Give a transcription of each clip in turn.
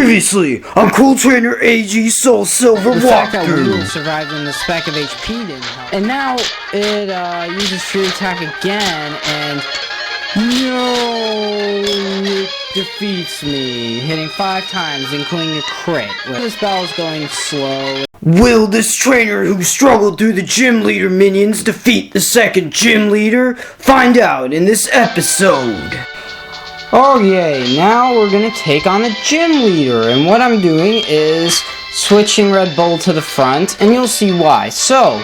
Previously, on Cool Trainer AG Soulsilver The fact that Will walkthrough. survived in the spec of HP didn't help. And now it uses True Attack again, and no, it defeats me, hitting 5 times, including a crit. This battle is going slow. Will this trainer who struggled through the gym leader minions defeat the second gym leader? Find out in this episode. Oh yay, now we're gonna take on the gym leader, and what I'm doing is switching Red Bull to the front, and you'll see why. So,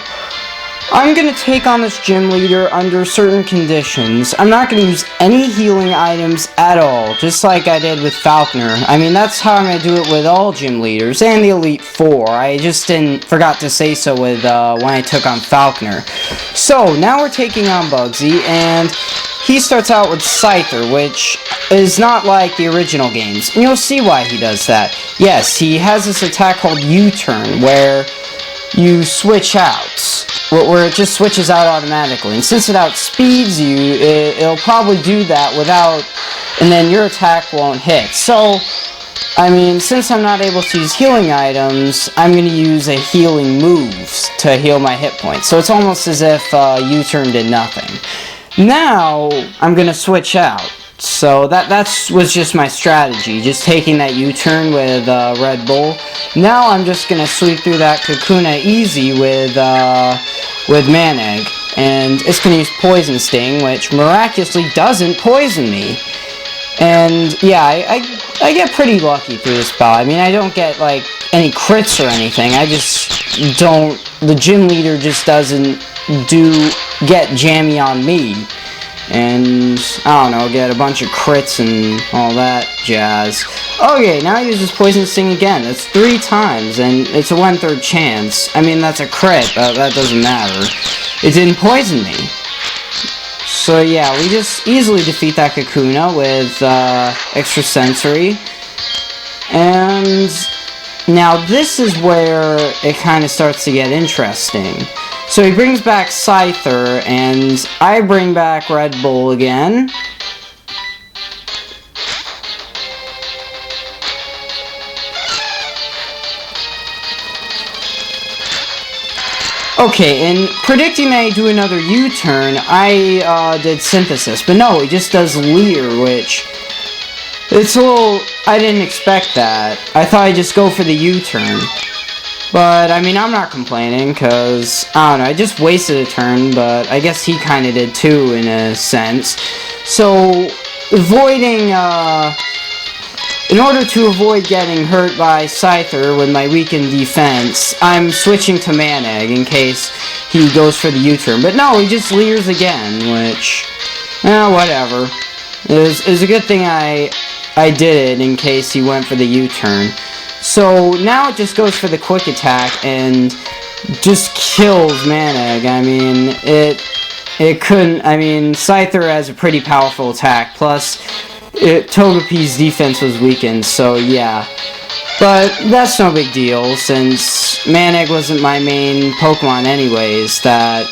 I'm gonna take on this gym leader under certain conditions. I'm not gonna use any healing items at all, just like I did with Falconer. I mean, that's how I'm gonna do it with all gym leaders, and the Elite Four. I just forgot to say so with when I took on Falconer. So, now we're taking on Bugsy, and he starts out with Scyther, which is not like the original games. And you'll see why he does that. Yes, he has this attack called U-turn, where you switch out. Where it just switches out automatically. And since it outspeeds you, it'll probably do that without... and then your attack won't hit. So, I mean, since I'm not able to use healing items, I'm going to use a healing moves to heal my hit points. So it's almost as if U-turn did nothing. Now, I'm going to switch out. So that was just my strategy, just taking that U-turn with Red Bull. Now I'm just going to sweep through that Kakuna easy with Maneg. And it's going to use Poison Sting, which miraculously doesn't poison me. And yeah, I get pretty lucky through this bout. I mean, I don't get like any crits or anything. I just don't... the gym leader just doesn't get jammy on me. And, I don't know, get a bunch of crits and all that jazz. Okay, now he uses Poison Sting again. That's 3 times, and it's a 1/3 chance. I mean, that's a crit, but that doesn't matter. It didn't poison me. So yeah, we just easily defeat that Kakuna with extra sensory. And now this is where it kind of starts to get interesting. So he brings back Scyther, and I bring back Red Bull again. Okay, and predicting that he'd do another U-turn, I did Synthesis, but no, he just does Leer, which... it's a little... I didn't expect that. I thought I'd just go for the U-turn. But, I mean, I'm not complaining, because, I don't know, I just wasted a turn, but I guess he kind of did too, in a sense. So, avoiding, in order to avoid getting hurt by Scyther with my weakened defense, I'm switching to Maneg in case he goes for the U-turn. But no, he just Leers again, which, whatever. It was a good thing I did it in case he went for the U-turn. So now it just goes for the quick attack and just kills Maneg. I mean, it couldn't... I mean, Scyther has a pretty powerful attack, plus Togepi's defense was weakened, so yeah. But that's no big deal, since Maneg wasn't my main Pokemon anyways that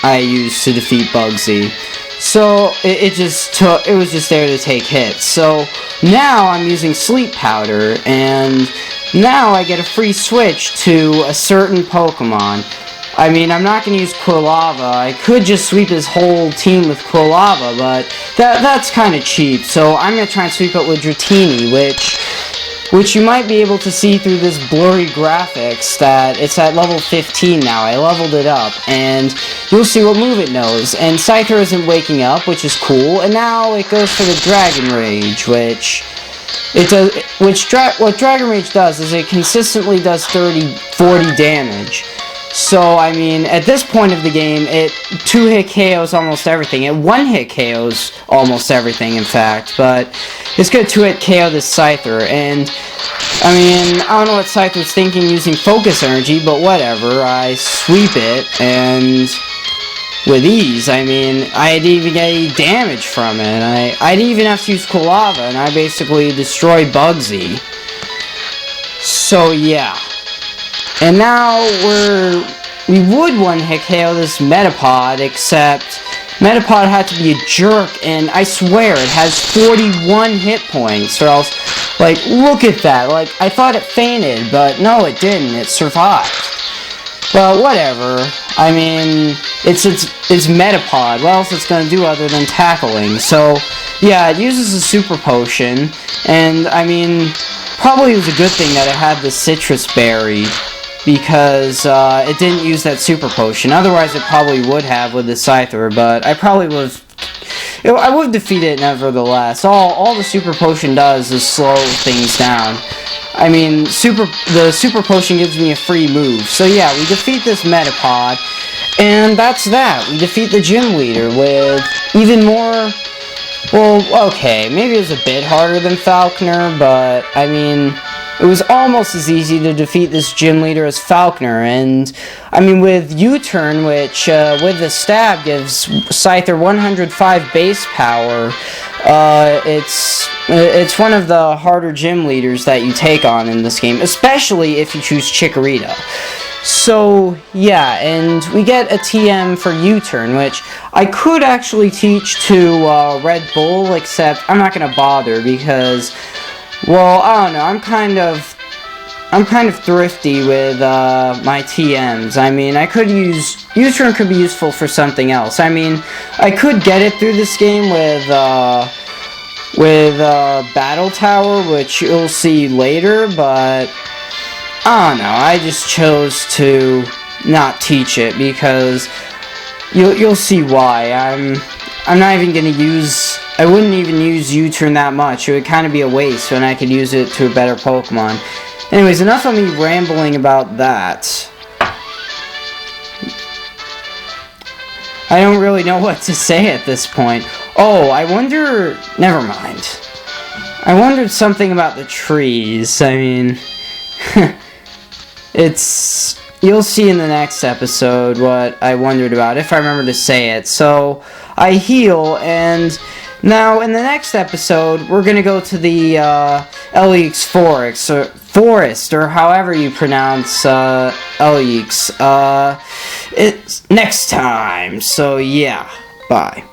I used to defeat Bugsy. So it was just there to take hits. So now I'm using Sleep Powder, and now I get a free switch to a certain Pokemon. I mean, I'm not going to use Quilava. I could just sweep his whole team with Quilava, but that's kind of cheap. So I'm going to try and sweep it with Dratini, which you might be able to see through this blurry graphics that it's at level 15 now. I leveled it up, and you'll see what move it knows. And Scyther isn't waking up, which is cool. And now it goes for the Dragon Rage, what Dragon Rage does is it consistently does 40 damage. So, I mean, at this point of the game, it 2-hit KOs almost everything. It 1-hit KOs almost everything, in fact. But it's going to 2-hit KO this Scyther. And, I mean, I don't know what Scyther's thinking using Focus Energy, but whatever. I sweep it, and with ease. I mean, I didn't even get any damage from it. I didn't even have to use Quilava, and I basically destroyed Bugsy. So, yeah. And now we would 1-hit KO this Metapod, except Metapod had to be a jerk, and I swear it has 41 hit points, or else Like, look at that. Like, I thought it fainted, but no, it didn't. It survived. But whatever. I mean, it's Metapod. What else it's gonna do other than tackling? So, yeah, it uses a super potion, and I mean, probably it was a good thing that it had the citrus berry, because it didn't use that super potion. Otherwise, it probably would have with the Scyther, but I probably would have... I would defeat it nevertheless. All the super potion does is slow things down. I mean, the super potion gives me a free move. So yeah, we defeat this Metapod, and that's that. We defeat the gym leader with even more... Well, okay, maybe it was a bit harder than Falconer, but I mean, it was almost as easy to defeat this gym leader as Falconer, and I mean, with U-turn, which with the stab gives Scyther 105 base power, it's one of the harder gym leaders that you take on in this game, especially if you choose Chikorita. So, yeah, and we get a TM for U-turn, which I could actually teach to Red Bull, except I'm not gonna bother because, well, I don't know, I'm kind of thrifty with my TMs. I mean, I could use... U-turn could be useful for something else. I mean, I could get it through this game with Battle Tower, which you'll see later, but I don't know, I just chose to not teach it because you'll see why. I'm not even gonna use... I wouldn't even use U-turn that much. It would kind of be a waste when I could use it to a better Pokemon. Anyways, enough of me rambling about that. I don't really know what to say at this point. Oh, I wonder... Never mind. I wondered something about the trees. I mean... It's... You'll see in the next episode what I wondered about, if I remember to say it. So, I heal, and now in the next episode, we're gonna go to the Elix Forest, or however you pronounce Elix. It's next time. So, yeah. Bye.